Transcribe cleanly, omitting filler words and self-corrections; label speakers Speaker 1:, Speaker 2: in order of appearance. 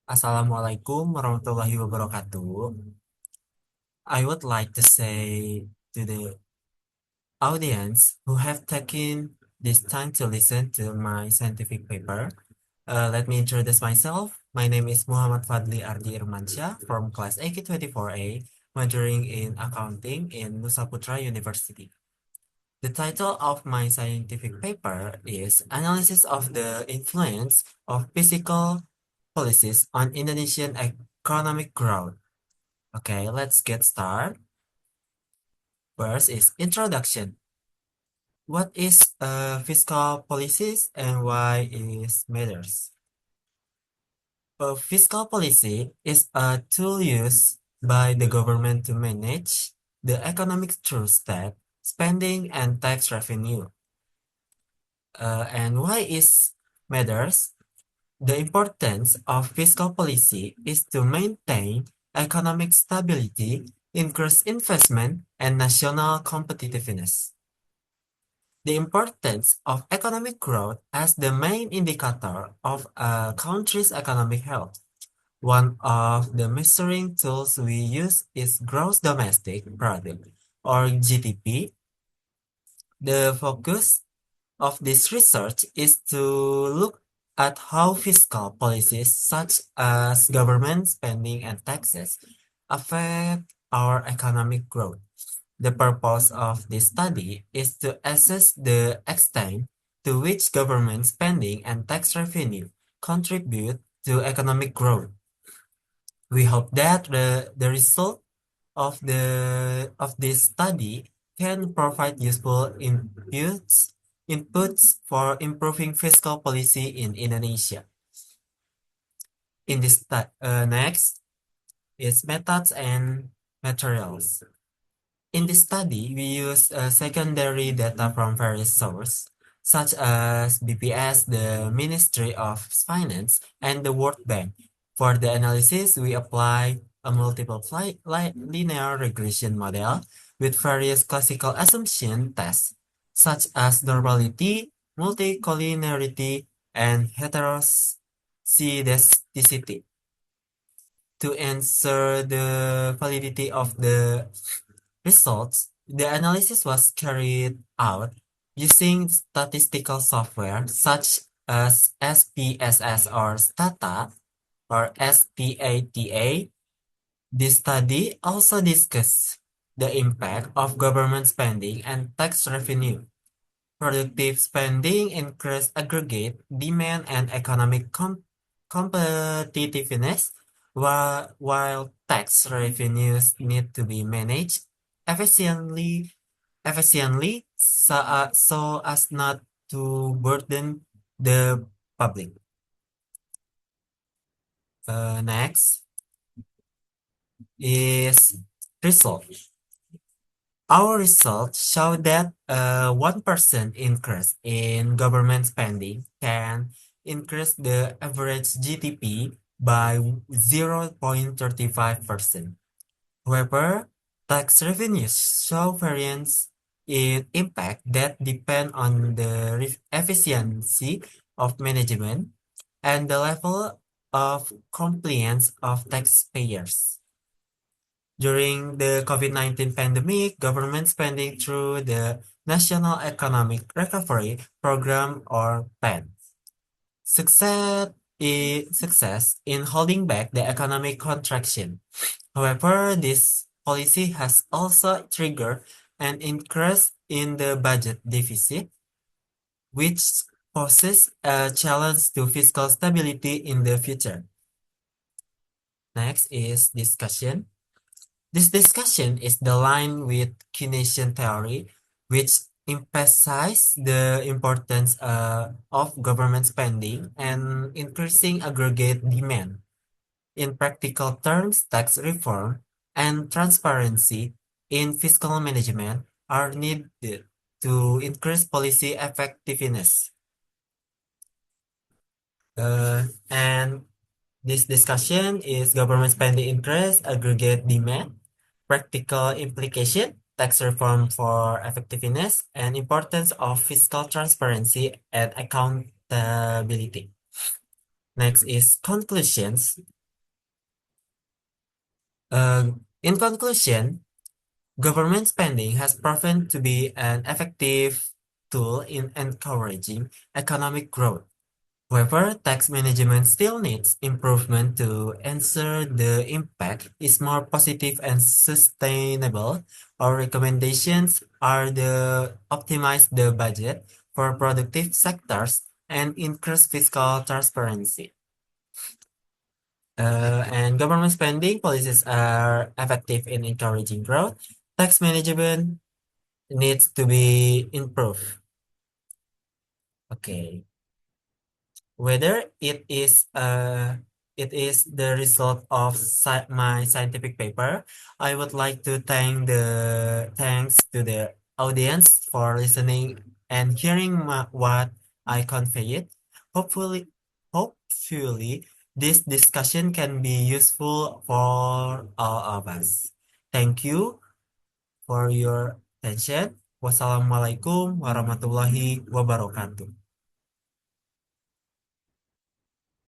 Speaker 1: Assalamualaikum warahmatullahi wabarakatuh. I would like to say to the audience who have taken this time to listen to my scientific paper. Let me introduce myself. My name is Muhammad Fadli Ardi Irmansyah from class AK24A, majoring in accounting in Nusa Putra University. The title of my scientific paper is Analysis of the Influence of Fiscal Policies on Indonesian Economic Growth. Okay, let's get started. First is introduction. What is fiscal policies and why it matters? A fiscal policy is a tool used by the government to manage the economic through state spending and tax revenue. And why is matters? The importance of fiscal policy is to maintain economic stability, increase investment, and national competitiveness. The importance of economic growth as the main indicator of a country's economic health. One of the measuring tools we use is gross domestic product, or GDP. The focus of this research is to look at how fiscal policies such as government spending and taxes affect our economic growth. The purpose of this study is to assess the extent to which government spending and tax revenue contribute to economic growth. We hope that the result of this study can provide useful inputs for improving fiscal policy in Indonesia. In this next is methods and materials. In this study, we use secondary data from various sources, such as BPS, the Ministry of Finance, and the World Bank. For the analysis, we apply a multiple linear regression model with various classical assumption tests, such as normality, multicollinearity, and heteroscedasticity. To answer the validity of the results, the analysis was carried out using statistical software such as SPSS or STATA or SPATA. This study also discussed the impact of government spending and tax revenue. Productive spending increased aggregate demand and economic competitiveness, while tax revenues need to be managed efficiently so as not to burden the public. Next is result. Our results show that a 1% increase in government spending can increase the average GDP by 0.35%. However, tax revenues show variance in impact that depend on the efficiency of management and the level of compliance of taxpayers. During the COVID-19 pandemic, government spending through the National Economic Recovery Program or PEN success in holding back the economic contraction. However, this policy has also triggered an increase in the budget deficit, which poses a challenge to fiscal stability in the future. Next is discussion. This discussion is the line with Keynesian theory, which emphasizes the importance of government spending and increasing aggregate demand. In practical terms, tax reform and transparency in fiscal management are needed to increase policy effectiveness. And this discussion is government spending increase, aggregate demand, practical implication, tax reform for effectiveness, and importance of fiscal transparency and accountability. Next is conclusions. In conclusion, government spending has proven to be an effective tool in encouraging economic growth. However, tax management still needs improvement to ensure the impact is more positive and sustainable. Our recommendations are to optimize the budget for productive sectors and increase fiscal transparency. And government spending policies are effective in encouraging growth. Tax management needs to be improved. Okay. Whether it is the result of my scientific paper, I would like to thanks to the audience for listening and hearing what I conveyed. Hopefully, hopefully this discussion can be useful for all of us. Thank you for your attention. Wassalamualaikum warahmatullahi wabarakatuh.